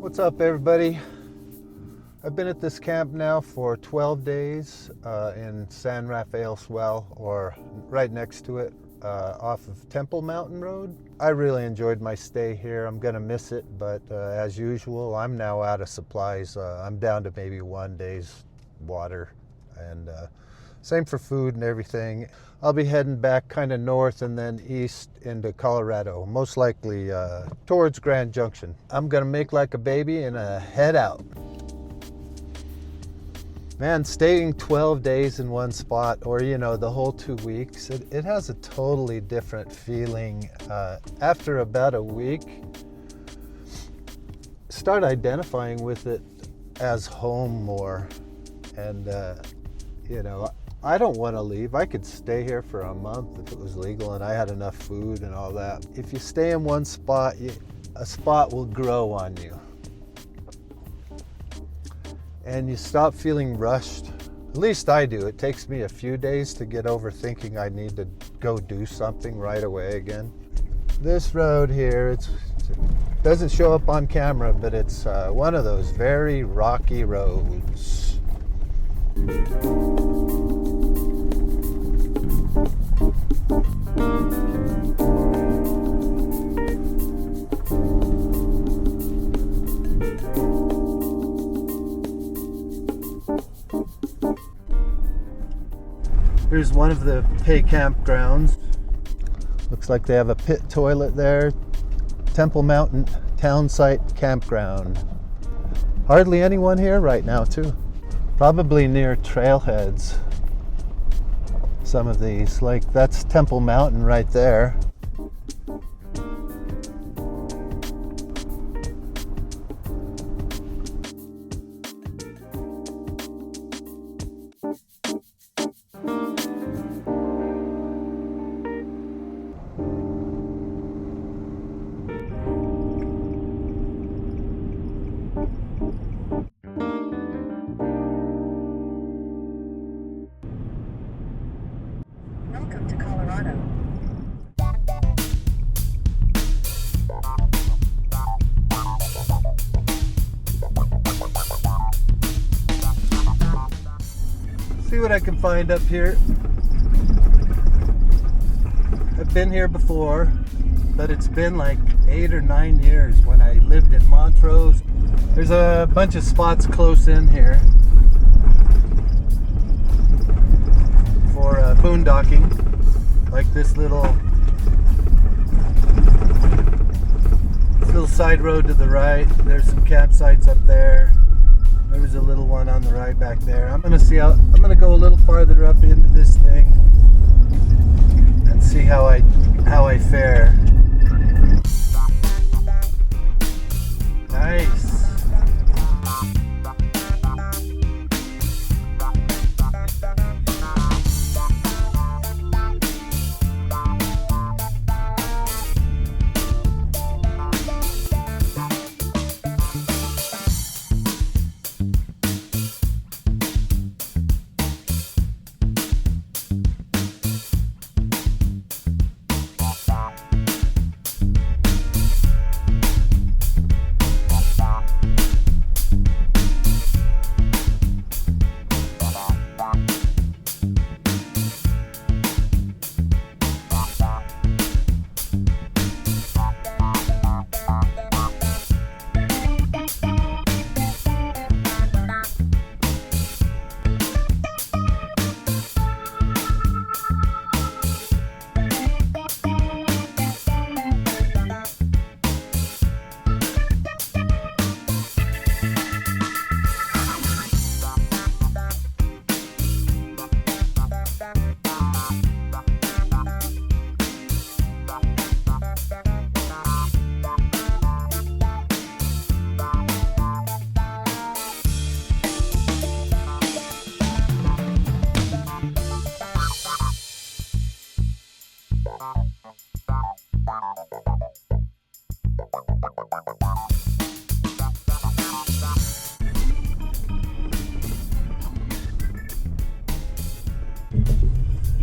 What's up, everybody? I've been at this camp now for 12 days in San Rafael Swell, or right next to it, off of Temple Mountain Road. I really enjoyed my stay here. I'm gonna miss it, but as usual, I'm now out of supplies. I'm down to maybe 1 day's water, and same for food and everything. I'll be heading back kind of north and then east into Colorado, most likely towards Grand Junction. I'm gonna make like a baby and head out. Man, staying 12 days in one spot, or the whole 2 weeks, it has a totally different feeling. After about a week, start identifying with it as home more. And I don't want to leave. I could stay here for a month if it was legal and I had enough food and all that. If you stay in one spot, a spot will grow on you. And you stop feeling rushed. At least I do. It takes me a few days to get over thinking I need to go do something right away again. This road here, it doesn't show up on camera, but it's one of those very rocky roads. Here's one of the pay campgrounds. Looks like they have a pit toilet there. Temple Mountain Town Site Campground. Hardly anyone here right now too. Probably near trailheads. Some of these, like that's Temple Mountain right there. Welcome to Colorado. See what I can find up here. I've been here before, but it's been like 8 or 9 years when I lived in Montrose. There's a bunch of spots close in here for boondocking, like this little side road to the right. There's some campsites up there. There was a little one on the right back there. I'm gonna go a little farther up into this thing and see how I fare. Nice.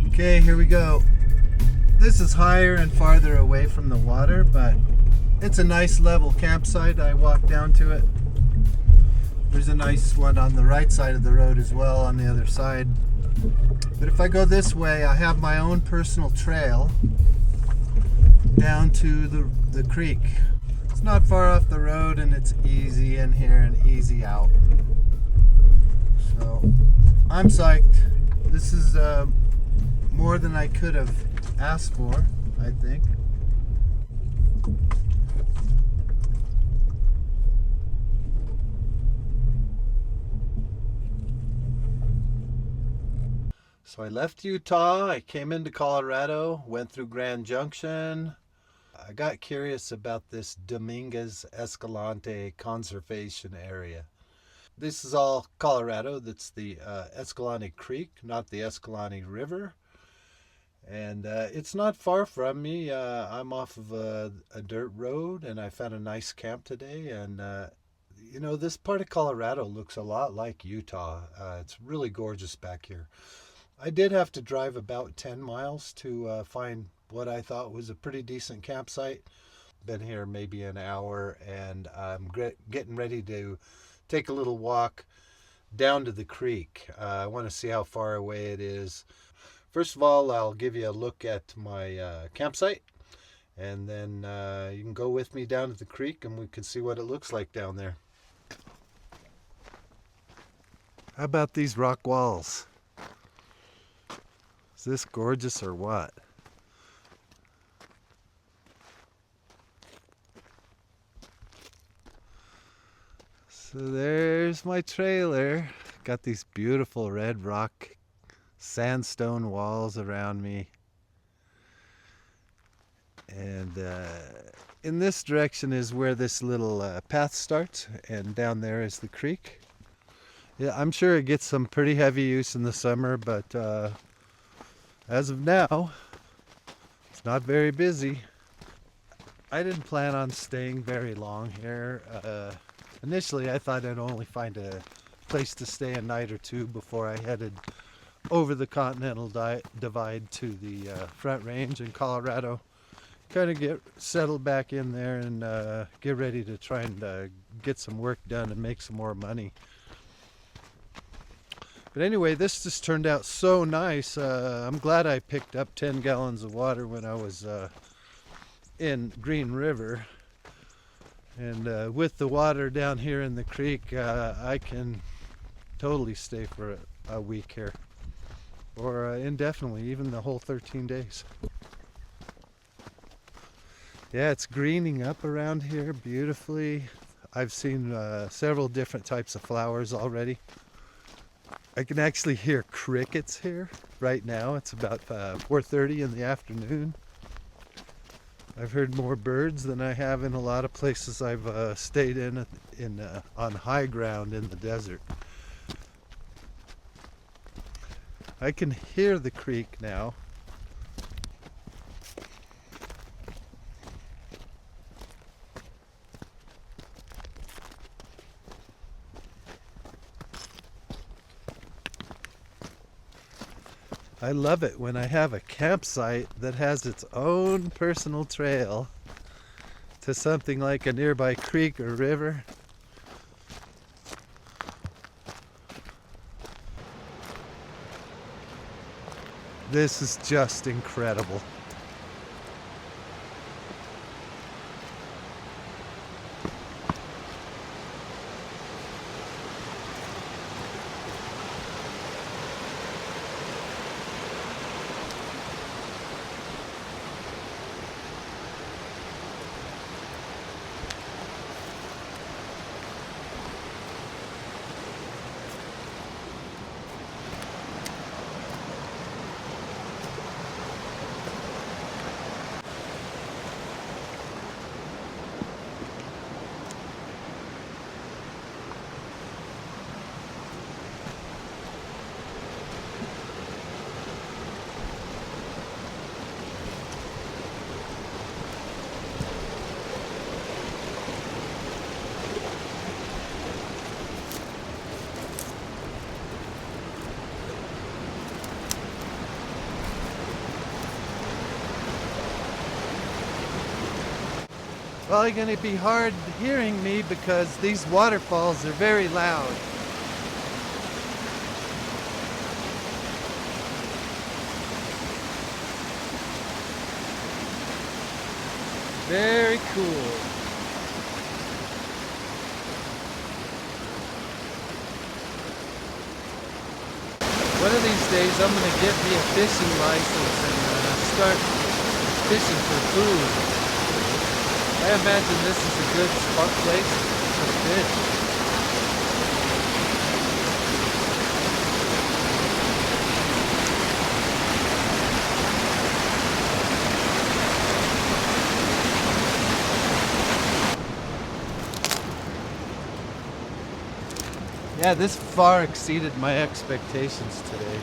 Okay, here we go. This is higher and farther away from the water, but It's a nice level campsite. I walked down to it. There's a nice one on the right side of the road as well on the other side. But if I go this way, I have my own personal trail down to the creek. It's not far off the road, and it's easy in here and easy out. So I'm psyched. This is more than I could have asked for, I think. So I left Utah, I came into Colorado, went through Grand Junction. I got curious about this Dominguez Escalante conservation area. This is all Colorado. That's the Escalante Creek, not the Escalante River. And it's not far from me. I'm off of a dirt road, and I found a nice camp today. And you know, this part of Colorado looks a lot like Utah. It's really gorgeous back here. I did have to drive about 10 miles to find what I thought was a pretty decent campsite. Been here maybe an hour, and I'm getting ready to take a little walk down to the creek. I want to see how far away it is. First of all, I'll give you a look at my campsite, and then you can go with me down to the creek and we can see what it looks like down there. How about these rock walls? Is this gorgeous or what? So there's my trailer. Got these beautiful red rock sandstone walls around me. And in this direction is where this little path starts, and down there is the creek. Yeah, I'm sure it gets some pretty heavy use in the summer, but as of now, it's not very busy. I didn't plan on staying very long here. Initially, I thought I'd only find a place to stay a night or two before I headed over the Continental Divide to the Front Range in Colorado. Kind of get settled back in there and get ready to try and get some work done and make some more money. But anyway, this just turned out so nice. I'm glad I picked up 10 gallons of water when I was in Green River. And with the water down here in the creek, I can totally stay for a week here. Or indefinitely, even the whole 13 days. Yeah, it's greening up around here beautifully. I've seen several different types of flowers already. I can actually hear crickets here right now. It's about 4:30 in the afternoon. I've heard more birds than I have in a lot of places I've stayed in on high ground in the desert. I can hear the creek now. I love it when I have a campsite that has its own personal trail to something like a nearby creek or river. This is just incredible. Probably going to be hard hearing me because these waterfalls are very loud. Very cool. One of these days I'm going to get me a fishing license and start fishing for food. I imagine this is a good spot place for fish. Yeah, this far exceeded my expectations today.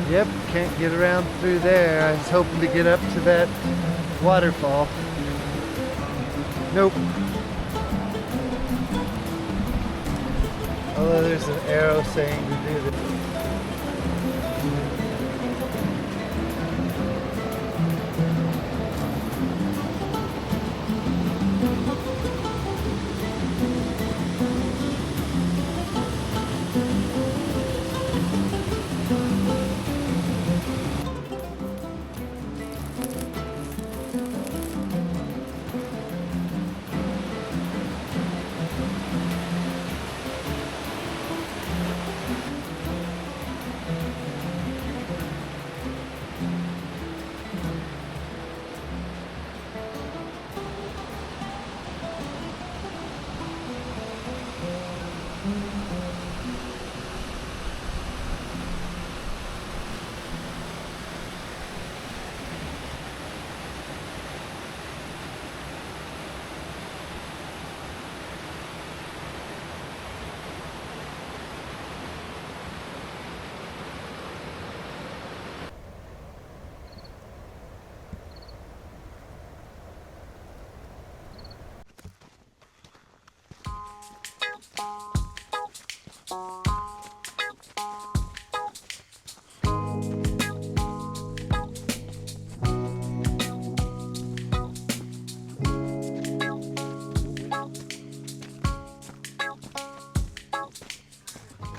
Yep, can't get around through there. I was hoping to get up to that waterfall. Nope. Although there's an arrow saying to do this.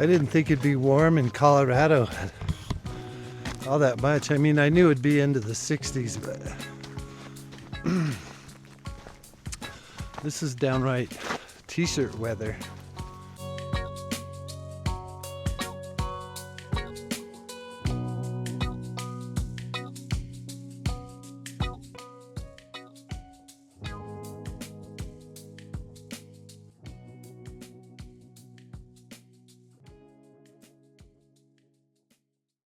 I didn't think it'd be warm in Colorado all that much. I mean, I knew it'd be into the 60s, but this is downright t-shirt weather.